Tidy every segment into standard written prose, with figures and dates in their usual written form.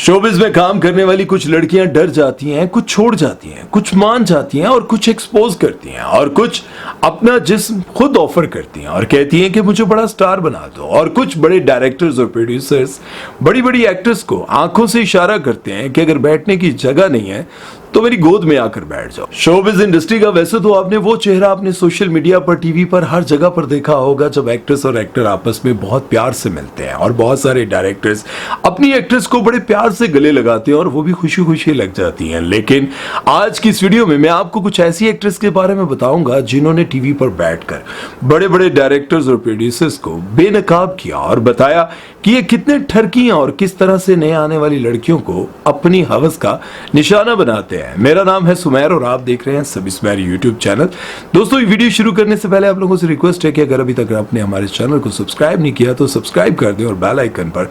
Showbiz में काम करने वाली कुछ लड़कियां डर जाती हैं, कुछ छोड़ जाती हैं, कुछ मान जाती हैं और कुछ एक्सपोज करती हैं और कुछ अपना जिस्म खुद ऑफर करती हैं और कहती हैं कि मुझे बड़ा स्टार बना दो। और कुछ बड़े डायरेक्टर्स और प्रोड्यूसर्स बड़ी बड़ी एक्ट्रेस को आंखों से इशारा करते हैं कि अगर बैठने की जगह नहीं है तो मेरी गोद में आकर बैठ जाओ। शोबिज इंडस्ट्री का वैसे तो आपने वो चेहरा अपने सोशल मीडिया पर, टीवी पर, हर जगह पर देखा होगा जब एक्ट्रेस और एक्टर आपस में बहुत प्यार से मिलते हैं और बहुत सारे डायरेक्टर्स अपनी एक्ट्रेस को बड़े प्यार से गले लगाते हैं और वो भी खुशी खुशी लग जाती हैं। लेकिन आज की इस वीडियो में मैं आपको कुछ ऐसी एक्ट्रेस के बारे में बताऊंगा जिन्होंने टीवी पर बैठकर बड़े बड़े डायरेक्टर्स और प्रोड्यूसर्स को बेनकाब किया और बताया कि ये कितने ठरकी हैं और किस तरह से नए आने वाली लड़कियों को अपनी हवस का निशाना बनाते हैं। मेरा नाम है सुमेर और आप देख रहे हैं सभी सुमेर यूट्यूब चैनल। दोस्तों, ये वीडियो शुरू करने से पहले आप लोगों से रिक्वेस्ट है कि अगर अभी तक आपने हमारे चैनल को सब्सक्राइब नहीं किया तो सब्सक्राइब कर दें और बेल आइकन पर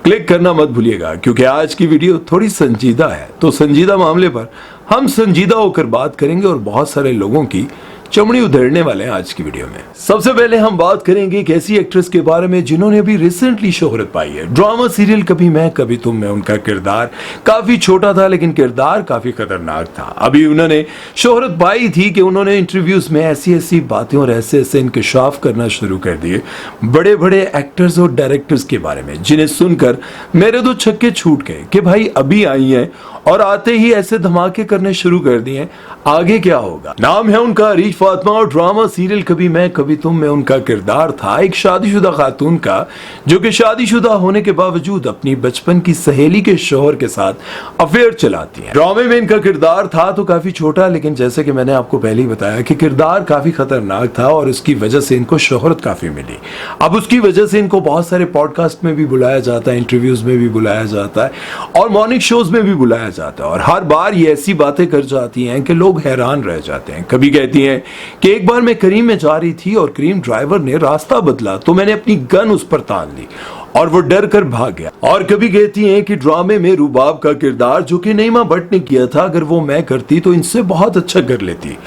क्लिक करना मत भूलिएगा, क्योंकि आज की वीडियो थोड़ी संजीदा है। तो संजीदा मामले पर हम संजीदा होकर बात करेंगे और बहुत सारे लोगों की चमड़ी उधेड़ने वाले हैं आज की वीडियो में। सबसे पहले हम बात करेंगे एक ऐसी एक्ट्रेस के बारे में जिन्होंने अभी रिसेंटली शोहरत पाई है। ड्रामा सीरियल कभी मैं कभी तुम में उनका किरदार काफी छोटा था, लेकिन किरदार काफी खतरनाक था। अभी उन्होंने शोहरत पाई थी कि उन्होंने इंटरव्यूज में ऐसी ऐसी बातें और ऐसे ऐसे इंकशाफ करना शुरू कर दिए बड़े बड़े एक्टर्स और डायरेक्टर्स के बारे में, जिन्हें सुनकर मेरे तो छक्के छूट गए कि भाई अभी आई हैं और आते ही ऐसे धमाके करने शुरू कर दिए, आगे क्या होगा। नाम है उनका अरीज फातिमा और ड्रामा सीरियल कभी मैं कभी तुम में उनका किरदार था एक शादीशुदा खातून का, जो कि शादीशुदा होने के बावजूद अपनी बचपन की सहेली के शौहर के साथ अफेयर चलाती है। ड्रामे में इनका किरदार था तो काफी छोटा, लेकिन जैसे कि मैंने आपको पहले ही बताया कि किरदार काफी खतरनाक था और उसकी वजह से इनको शोहरत काफी मिली। अब उसकी वजह से इनको बहुत सारे पॉडकास्ट में भी बुलाया जाता है, इंटरव्यूज में भी बुलाया जाता है और मॉर्निंग शोज में भी बुलाया जाता है और हर बार ये ऐसी बातें कर जाती हैं कि लोग हैरान रह जाते हैं। कभी कहती हैं कि एक बार मैं करीम में जा रही थी और करीम ड्राइवर ने रास्ता बदला तो मैंने अपनी गन उस पर तान ली और वो डर कर भाग गया। और कभी कहती हैं कि ड्रामे में रुबाब का किरदार जो कि नईमा भट्ट ने किया था, अगर वो मैं करती तो इनसे बहुत अच्छा कर लेती।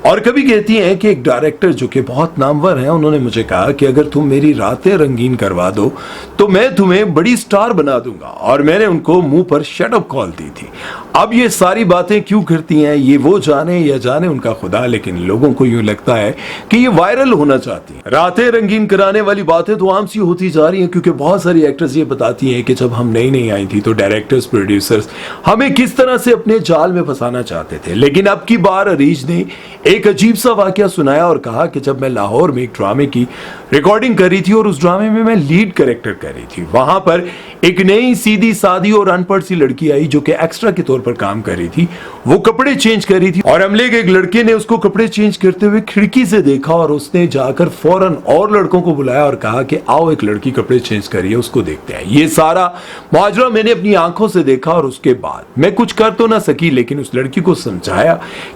और कभी कहती हैं कि एक डायरेक्टर जो कि बहुत नामवर हैं, उन्होंने मुझे कहा कि अगर तुम मेरी रातें रंगीन करवा दो तो मैं तुम्हें बड़ी स्टार बना दूंगा, और मैंने उनको मुंह पर शट अप कॉल दी थी। अब ये सारी बातें क्यों करती हैं ये वो जाने या जाने उनका खुदा, लेकिन लोगों को यूं लगता है कि ये वायरल होना चाहती हैं। रातें रंगीन कराने वाली बातें तो आम सी होती जा रही हैं, क्योंकि बहुत सारी एक्ट्रेस ये बताती हैं कि जब हम नई नई आई थी तो डायरेक्टर्स प्रोड्यूसर्स हमें किस तरह से अपने जाल में फंसाना चाहते थे। लेकिन अब की बार अरीज ने एक अजीब सा वाकया सुनाया और कहा कि जब मैं लाहौर में एक ड्रामे की रिकॉर्डिंग कर रही थी और उस ड्रामे में मैं लीड कैरेक्टर कर रही थी, वहां पर एक नई सीधी सादी और अनपढ़ सी लड़की आई जो कि एक्स्ट्रा के तौर पर काम कर रही थी। वो कपड़े चेंज कर रही थी और अमले के एक लड़के ने उसको कपड़े चेंज करते हुए खिड़की से देखा और उसने जाकर फौरन और लड़कों को बुलाया और कहा कि आओ एक लड़की कपड़े चेंज कर रही है, उसको देखते हैं। ये सारा माजरा मैंने अपनी आंखों से देखा और उसके बाद मैं कुछ कर तो ना सकी, लेकिन उस लड़की को समझाया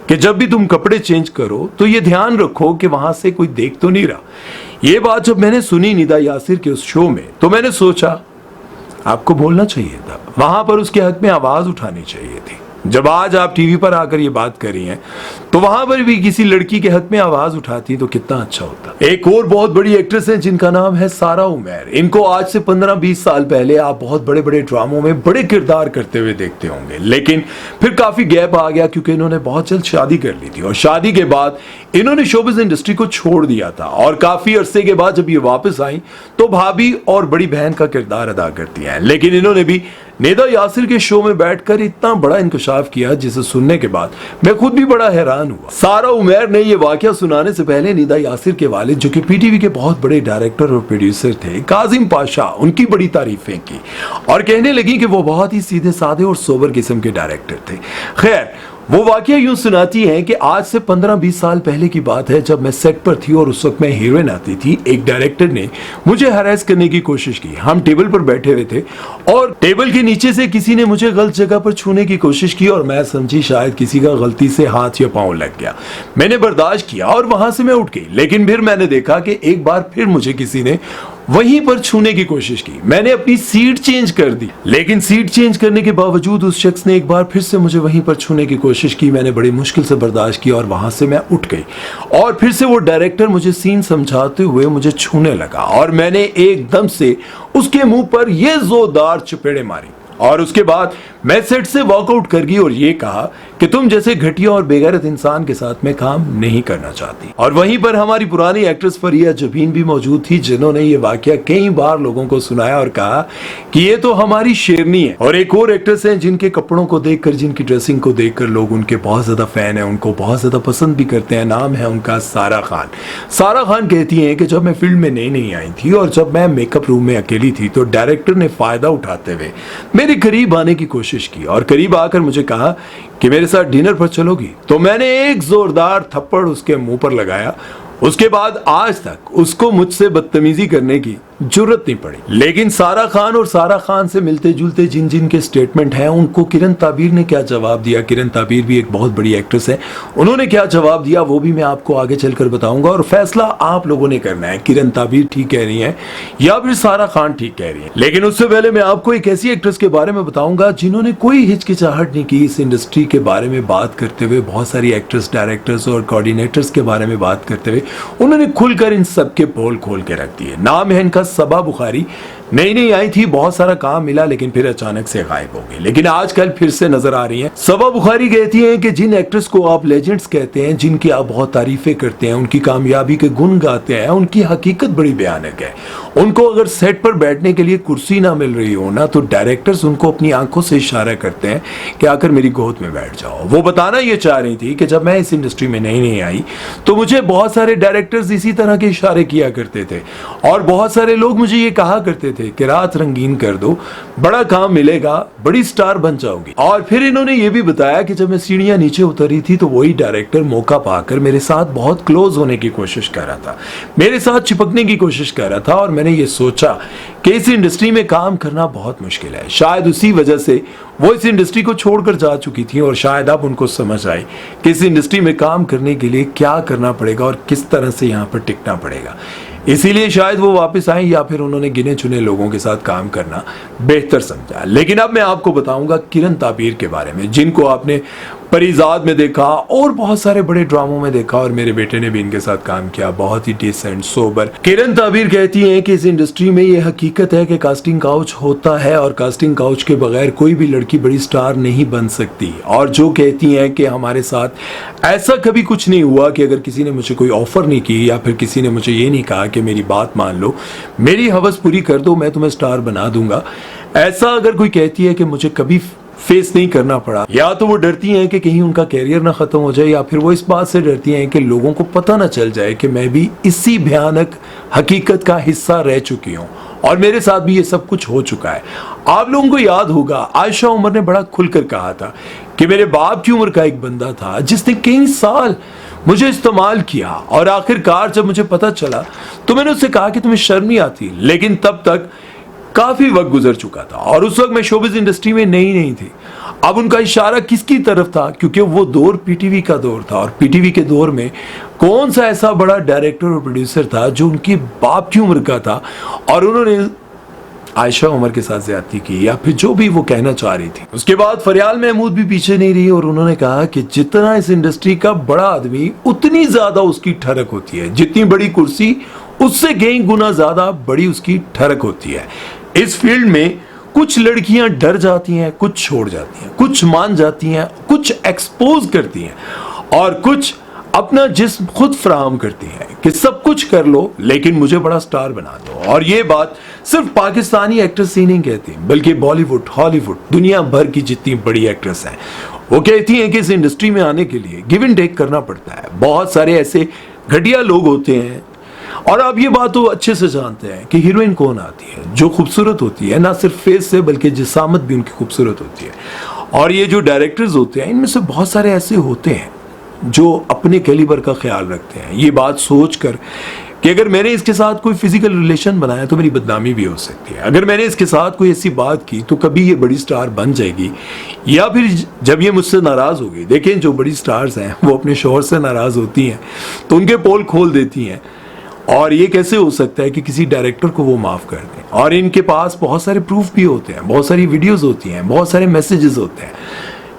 कि जब भी तुम कपड़े चेंज करो तो ये ध्यान रखो कि वहां से कोई देख तो नहीं रहा। ये बात जब मैंने सुनी निदा यासिर के उस शो में तो मैंने सोचा आपको बोलना चाहिए था, वहां पर उसके हक में आवाज उठानी चाहिए थी। जब आज आप टीवी पर आकर ये बात कर रही हैं तो वहां पर भी किसी लड़की के हक में आवाज उठाती तो कितना अच्छा होता। एक और बहुत बड़ी एक्ट्रेस है जिनका नाम है सारा उमैर। इनको आज से 15-20 साल पहले आप बहुत बड़े बड़े ड्रामों में बड़े किरदार करते हुए देखते होंगे, लेकिन फिर काफी गैप आ गया क्योंकि इन्होंने बहुत जल्द शादी कर ली थी और शादी के बाद इन्होंने शोबिज इंडस्ट्री को छोड़ दिया था। और काफी अरसे के बाद जब ये वापस आई तो भाभी और बड़ी बहन का किरदार अदा करती हैं। लेकिन इन्होंने भी निदा यासिर के शो में बैठकर इतना बड़ा इंकशाफ किया जिसे सुनने के बाद मैं खुद भी बड़ा हैरान हुआ। सारा उमैर ने यह वाकया सुनाने से पहले निदा यासिर के वालिद जो कि पीटीवी के बहुत बड़े डायरेक्टर और प्रोड्यूसर थे, काजिम पाशा, उनकी बड़ी तारीफें की और कहने लगी कि वो बहुत ही सीधे साधे और सोबर किस्म के डायरेक्टर थे। खैर, वो वाकया यूं सुनाती हैं कि आज से 15-20 साल पहले की बात है जब मैं सेट पर थी और उस वक्त मैं हीरोइन आती थी। एक डायरेक्टर ने मुझे हरास करने की कोशिश की। हम टेबल पर बैठे हुए थे और टेबल के नीचे से किसी ने मुझे गलत जगह पर छूने की कोशिश की और मैं समझी शायद किसी का गलती से हाथ या पांव लग गया। मैंने बर्दाश्त किया और वहां से मैं उठ गई, लेकिन फिर मैंने देखा कि एक बार फिर मुझे किसी ने वहीं पर छूने की कोशिश की। मैंने अपनी सीट चेंज कर दी, लेकिन सीट चेंज करने के बावजूद उस शख्स ने एक बार फिर से मुझे वहीं पर छूने की कोशिश की। मैंने बड़ी मुश्किल से बर्दाश्त किया और वहां से मैं उठ गई और फिर से वो डायरेक्टर मुझे सीन समझाते हुए मुझे छूने लगा और मैंने एकदम से उसके मुंह पर ये जोरदार चपेड़े मारी और उसके बाद मैं सेट से वॉकआउट कर गई और ये कहा कि तुम जैसे घटिया और बेगैरत इंसान के साथ मैं काम नहीं करना चाहती। और वहीं पर हमारी पुरानी एक्ट्रेस फरिया जबीन भी मौजूद थी, जिन्होंने ये वाकया कई बार लोगों को सुनाया और कहा कि ये तो हमारी शेरनी है। और एक और एक्ट्रेस है जिनके कपड़ों को देखकर, जिनकी ड्रेसिंग को देखकर लोग उनके बहुत ज्यादा फैन है, उनको बहुत ज्यादा पसंद भी करते हैं। नाम है उनका सारा खान। सारा खान कहती हैं कि जब मैं फील्ड में नई आई थी और जब मैं मेकअप रूम में अकेली थी तो डायरेक्टर ने फायदा उठाते हुए मेरे करीब आने की कोशिश की और करीब आकर मुझे कहा कि मेरे साथ डिनर पर चलोगी। तो मैंने एक जोरदार थप्पड़ उसके मुंह पर लगाया। उसके बाद आज तक उसको मुझसे बदतमीजी करने की जरूरत नहीं पड़ी। लेकिन सारा खान और सारा खान से मिलते जुलते जिन जिन के स्टेटमेंट हैं, उनको किरण ताबीर ने क्या जवाब दिया। किरण ताबीर भी एक बहुत बड़ी एक्ट्रेस है, उन्होंने क्या जवाब दिया वो भी मैं आपको आगे चलकर बताऊंगा और फैसला आप लोगों ने करना है, किरण ताबीर ठीक कह रही है या फिर सारा खान ठीक कह रही है। लेकिन उससे पहले मैं आपको एक ऐसी एक्ट्रेस के बारे में बताऊंगा जिन्होंने कोई हिचकिचाहट नहीं की इस इंडस्ट्री के बारे में बात करते हुए। बहुत सारी एक्ट्रेस, डायरेक्टर्स और कोऑर्डिनेटर्स के बारे में बात करते हुए उन्होंने खुलकर इन सबके पोल खोल के रख दिए। नाम है इनका सबा बुखारी। नई आई थी, बहुत सारा काम मिला, लेकिन फिर अचानक से गायब हो गई, लेकिन आजकल फिर से नजर आ रही हैं। सबा बुखारी कहती हैं कि जिन एक्ट्रेस को आप लेजेंड्स कहते हैं, जिनकी आप बहुत तारीफें करते हैं, उनकी कामयाबी के गुण गाते हैं, उनकी हकीकत बड़ी भयानक है। उनको अगर सेट पर बैठने के लिए कुर्सी ना मिल रही हो ना, तो डायरेक्टर्स उनको अपनी आंखों से इशारा करते हैं कि आकर मेरी गोद में बैठ जाओ। वो बताना ये चाह रही थी कि जब मैं इस इंडस्ट्री में नई आई तो मुझे बहुत सारे डायरेक्टर्स इसी तरह के इशारे किया करते थे और बहुत सारे लोग मुझे ये कहा करते थे कि रात रंगीन कर दो, बड़ा काम मिलेगा, बड़ी स्टार बन जाओगी। और फिर इन्होंने ये भी बताया कि जब मैं सीढ़ियां नीचे उतरी थी तो वही डायरेक्टर मौका पाकर मेरे साथ बहुत क्लोज होने की कोशिश कर रहा था, मेरे साथ चिपकने की कोशिश कर रहा था और मैंने ये सोचा कि इस इंडस्ट्री में काम करना बहुत मुश्किल है। शायद उसी वजह से वो इस इंडस्ट्री को छोड़कर जा चुकी थी और शायद अब उनको समझ आई कि इस इंडस्ट्री में काम करने के लिए क्या करना पड़ेगा और किस तरह से यहाँ पर टिकना पड़ेगा। इसीलिए शायद वो वापस आए या फिर उन्होंने गिने चुने लोगों के साथ काम करना बेहतर समझा। लेकिन अब मैं आपको बताऊंगा किरण ताबीर के बारे में, जिनको आपने परिजाद में देखा और बहुत सारे बड़े ड्रामों में देखा और मेरे बेटे ने भी इनके साथ काम किया, बहुत ही डिसेंट, सोबर। किरण ताबीर कहती हैं कि इस इंडस्ट्री में ये हकीकत है कि कास्टिंग काउच होता है और कास्टिंग काउच के बगैर कोई भी लड़की बड़ी स्टार नहीं बन सकती। और जो कहती हैं कि हमारे साथ ऐसा कभी कुछ नहीं हुआ कि अगर किसी ने मुझे कोई ऑफर नहीं की या फिर किसी ने मुझे ये नहीं कहा कि मेरी बात मान लो, मेरी हवस पूरी कर दो, मैं तुम्हें स्टार बना दूंगा, ऐसा अगर कोई कहती है कि मुझे कभी फेस नहीं करना पड़ा, या तो वो डरती हैं कि कहीं उनका कैरियर ना खत्म हो जाए या फिर वो इस बात से डरती हैं कि लोगों को पता ना चल जाए कि मैं भी इसी भयानक हकीकत का हिस्सा रह चुकी हूँ और मेरे साथ भी ये सब कुछ हो चुका है। आप लोगों को याद होगा आयशा उमर ने बड़ा खुलकर कहा था कि मेरे बाप की उम्र का एक बंदा था जिसने कई साल मुझे इस्तेमाल किया और आखिरकार जब मुझे पता चला तो मैंने उससे कहा कि तुम्हें शर्म नहीं आती। लेकिन तब तक काफी वक्त गुजर चुका था और उस वक्त मैं शोबिज इंडस्ट्री में नहीं थी। अब उनका इशारा किसकी तरफ था, क्योंकि वो दौर पीटीवी का दौर था और पीटीवी के दौर में कौन सा ऐसा बड़ा डायरेक्टर और प्रोड्यूसर था जो उनकी बाप की उम्र का था और उन्होंने आयशा उमर के साथ ज्यादती की या फिर जो भी वो कहना चाह रही थी। उसके बाद फरियाल महमूद भी पीछे नहीं रही और उन्होंने कहा कि जितना इस इंडस्ट्री का बड़ा आदमी उतनी ज्यादा उसकी ठरक होती है, जितनी बड़ी कुर्सी उससे कई गुना ज्यादा बड़ी उसकी ठरक होती है। इस फील्ड में कुछ लड़कियां डर जाती हैं, कुछ छोड़ जाती हैं, कुछ मान जाती हैं, कुछ एक्सपोज करती हैं और कुछ अपना जिस्म खुद फराहम करती हैं कि सब कुछ कर लो लेकिन मुझे बड़ा स्टार बना दो। और ये बात सिर्फ पाकिस्तानी एक्ट्रेस ही नहीं कहती, बल्कि बॉलीवुड, हॉलीवुड, दुनिया भर की जितनी बड़ी एक्ट्रेस हैं वो कहती हैं कि इस इंडस्ट्री में आने के लिए गिव एंड टेक करना पड़ता है। बहुत सारे ऐसे घटिया लोग होते हैं और आप ये बात तो अच्छे से जानते हैं कि हीरोइन कौन आती है, जो खूबसूरत होती है, ना सिर्फ फेस से बल्कि जिसामत भी उनकी खूबसूरत होती है। और ये जो डायरेक्टर्स होते हैं इनमें से बहुत सारे ऐसे होते हैं जो अपने कैलिबर का ख्याल रखते हैं, ये बात सोचकर कि अगर मैंने इसके साथ कोई फिजिकल रिलेशन बनाया तो मेरी बदनामी भी हो सकती है, अगर मैंने इसके साथ कोई ऐसी बात की तो कभी ये बड़ी स्टार बन जाएगी या फिर जब ये मुझसे नाराज होगी। देखें जो बड़ी स्टार्स हैं वो अपने शौहर से नाराज होती हैं तो उनके पोल खोल देती हैं और ये कैसे हो सकता है कि किसी डायरेक्टर को वो माफ कर दें। और इनके पास बहुत सारे प्रूफ भी होते हैं, बहुत सारी वीडियोस होती हैं, बहुत सारे मैसेजेस होते हैं।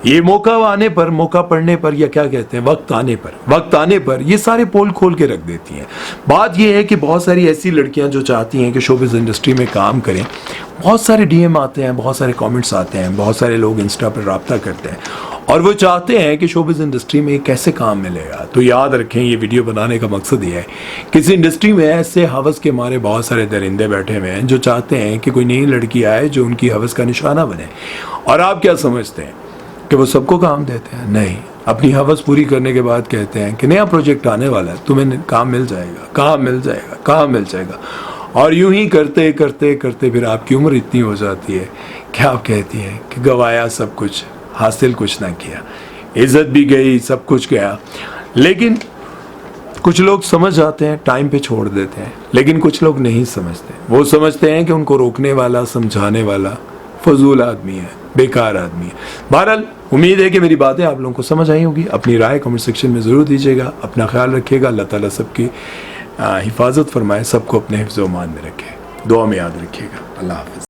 ये मौका आने पर, मौका पड़ने पर, या क्या कहते हैं, वक्त आने पर ये सारे पोल खोल के रख देती हैं। बात ये है कि बहुत सारी ऐसी लड़कियां जो चाहती हैं कि शोबिज़ इंडस्ट्री में काम करें, बहुत सारे डीएम आते हैं, बहुत सारे कमेंट्स आते हैं, बहुत सारे लोग इंस्टा पर रब्ता करते हैं और वो चाहते हैं कि शोबिज़ इंडस्ट्री में कैसे काम मिलेगा। तो याद रखें, ये वीडियो बनाने का मकसद ये है, किसी इंडस्ट्री में ऐसे हवस के मारे बहुत सारे दरिंदे बैठे हुए हैं जो चाहते हैं कि कोई नई लड़की आए जो उनकी हवस का निशाना बने। और आप क्या समझते हैं कि वो सबको काम देते हैं? नहीं, अपनी हवस पूरी करने के बाद कहते हैं कि नया प्रोजेक्ट आने वाला है, तुम्हें काम मिल जाएगा, काम मिल जाएगा, काम मिल जाएगा। और यूं ही करते करते करते फिर आपकी उम्र इतनी हो जाती है कि आप कहती हैं कि गवाया सब कुछ, हासिल कुछ ना किया, इज्जत भी गई, सब कुछ गया। लेकिन कुछ लोग समझ जाते हैं, टाइम पे छोड़ देते हैं, लेकिन कुछ लोग नहीं समझते। वो समझते हैं कि उनको रोकने वाला, समझाने वाला फजूल आदमी है, बेकार आदमी है। बहरहाल उम्मीद है कि मेरी बातें आप लोगों को समझ आई होगी। अपनी राय कमेंट सेक्शन में ज़रूर दीजिएगा। अपना ख्याल रखिएगा। अल्लाह ताला सबकी हिफाजत फरमाए, सबको अपने हिफ्ज़-ओ-मान में रखे। दुआ में याद रखिएगा। अल्लाह हाफ़िज़।